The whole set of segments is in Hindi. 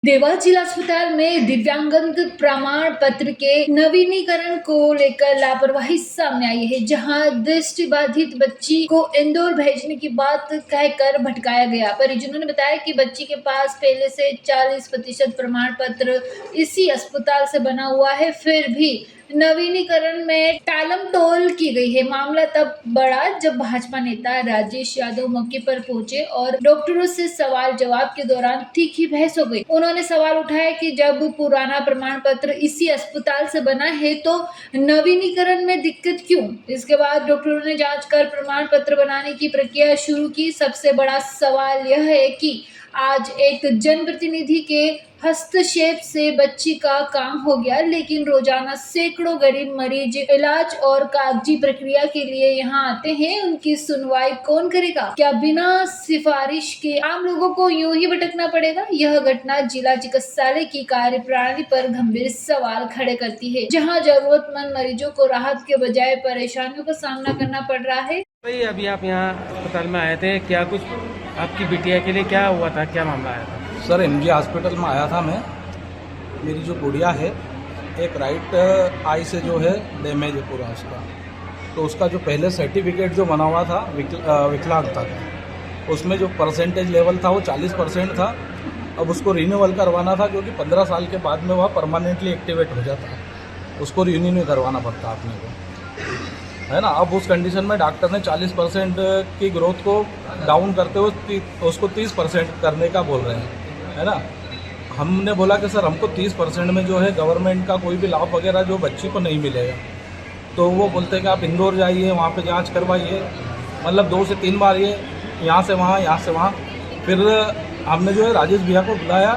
देवास जिला अस्पताल में दिव्यांगन प्रमाण पत्र के नवीनीकरण को लेकर लापरवाही सामने आई है, जहां दृष्टिबाधित बच्ची को इंदौर भेजने की बात कहकर भटकाया गया। परिजनों ने बताया कि बच्ची के पास पहले से 40% प्रमाण पत्र इसी अस्पताल से बना हुआ है, फिर भी नवीनीकरण में टालमटोल की गई है। मामला तब बढ़ा जब भाजपा नेता राजेश यादव मौके पर पहुंचे और डॉक्टरों से सवाल जवाब के दौरान तीखी बहस हो गई। उन्होंने सवाल उठाया कि जब पुराना प्रमाण पत्र इसी अस्पताल से बना है तो नवीनीकरण में दिक्कत क्यों? इसके बाद डॉक्टरों ने जांच कर प्रमाण पत्र बनाने की प्रक्रिया शुरू की। सबसे बड़ा सवाल यह है कि आज एक जनप्रतिनिधि के हस्तक्षेप से बच्ची का काम हो गया, लेकिन रोजाना सैकड़ों गरीब मरीज इलाज और कागजी प्रक्रिया के लिए यहाँ आते हैं। उनकी सुनवाई कौन करेगा? क्या बिना सिफारिश के आम लोगों को यूं ही भटकना पड़ेगा? यह घटना जिला चिकित्सालय की कार्यप्रणाली पर गंभीर सवाल खड़े करती है, जहाँ जरूरतमंद मरीजों को राहत के बजाय परेशानियों का सामना करना पड़ रहा है। भाई अभी आप यहाँ अस्पताल में आए थे, क्या कुछ आपकी बिटिया के लिए क्या हुआ था, क्या मामला आया था? सर एमजी हॉस्पिटल में आया था मैं। मेरी जो गुड़िया है, एक राइट आई से जो है डैमेज है पूरा उसका, तो उसका जो पहले सर्टिफिकेट जो बना हुआ था विकलांगता का, उसमें जो परसेंटेज लेवल था वो 40% था। अब उसको रिन्यूअल करवाना था, क्योंकि 15 साल के बाद में वह परमानेंटली एक्टिवेट हो जाता है, उसको रिन्यू करवाना पड़ता अपने को, है ना। अब उस कंडीशन में डॉक्टर ने 40% की ग्रोथ को डाउन करते हुए उसको 30% करने का बोल रहे हैं, है ना। हमने बोला कि सर हमको 30% में जो है गवर्नमेंट का कोई भी लाभ वगैरह जो बच्ची को नहीं मिलेगा। तो वो बोलते हैं कि आप इंदौर जाइए, वहाँ पे जांच करवाइए, मतलब 2 से 3 बार ये यहाँ से वहाँ, यहाँ से वहाँ। फिर हमने जो है राजेश भैया को बुलाया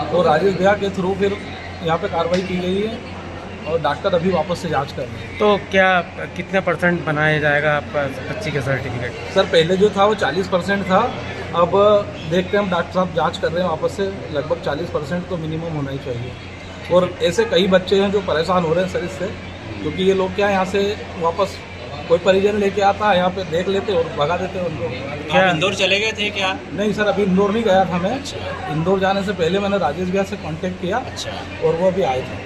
और राजेश भैया के थ्रू फिर यहाँ पे कार्रवाई की गई है और डॉक्टर अभी वापस से जांच कर रहे हैं। तो क्या कितने % बनाया जाएगा आपका बच्ची का सर्टिफिकेट? सर पहले जो था वो 40% था, अब देखते हैं, हम डॉक्टर साहब जांच कर रहे हैं वापस से। लगभग 40% तो मिनिमम होना ही चाहिए। और ऐसे कई बच्चे हैं जो परेशान हो रहे हैं सर इससे, क्योंकि ये लोग क्या यहाँ से वापस कोई परिजन लेके आता है, यहाँ पे देख लेते और भगा देते हैं उनको। क्या इंदौर चले गए थे क्या? नहीं सर, अभी इंदौर नहीं गया था मैं। अच्छा। इंदौर जाने से पहले मैंने राजेश भैया से कांटेक्ट किया। अच्छा, और वो अभी आए थे।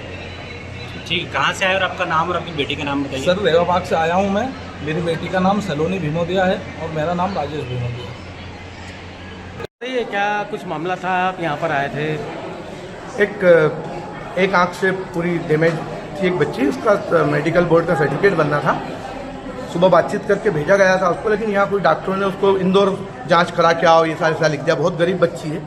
ठीक। कहाँ से आए और आपका नाम और आपकी बेटी का नाम बताइए। सर रेवाबाग से आया हूँ मैं। मेरी बेटी का नाम सलोनी भीमोदिया है और मेरा नाम राजेश भीमोदिया है। ये क्या कुछ मामला था, आप यहाँ पर आए थे? एक आंख से पूरी डैमेज थी एक बच्ची, उसका मेडिकल बोर्ड का सर्टिफिकेट बनना था। सुबह बातचीत करके भेजा गया था उसको, लेकिन यहाँ कोई डॉक्टरों ने उसको इंदौर जांच करा के आओ ये सारा लिख दिया। बहुत गरीब बच्ची है।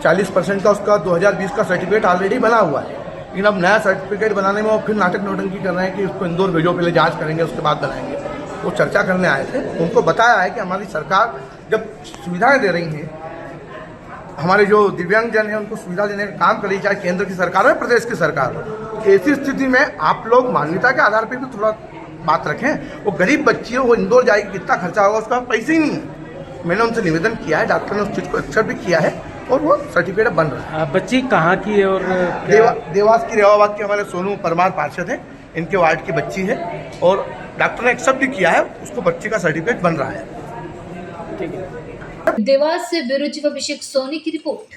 40% का उसका 2020 का सर्टिफिकेट ऑलरेडी बना हुआ है, लेकिन अब नया सर्टिफिकेट बनाने में वो फिर नाटक नौटंकी कर रहे हैं कि उसको इंदौर भेजो, पहले जांच करेंगे उसके बाद बनाएंगे। वो चर्चा करने आए थे, उनको बताया है कि हमारी सरकार जब सुविधाएं दे रही हैं, हमारे जो दिव्यांगजन हैं उनको सुविधा देने का काम कर रही है, चाहे केंद्र की सरकार हो प्रदेश की सरकार हो। ऐसी स्थिति में आप लोग मान्यता के आधार पर भी थोड़ा बात रखें। वो गरीब बच्ची है, वो इंदौर जाएगी, कितना खर्चा होगा उसका पैसे ही नहीं है। मैंने उनसे निवेदन किया है, डॉक्टर ने उस चीज़ को एक्सेप्ट भी किया है और वो सर्टिफिकेट बन रहा है। बच्ची कहाँ की है? और देवास की रेवाबाग के हमारे सोनू परमार पार्षद है, इनके वार्ड की बच्ची है और डॉक्टर ने एक्सेप्ट भी किया है, उसको बच्ची का सर्टिफिकेट बन रहा है। देवास से ब्यूरो चीफ अभिषेक सोनी की रिपोर्ट।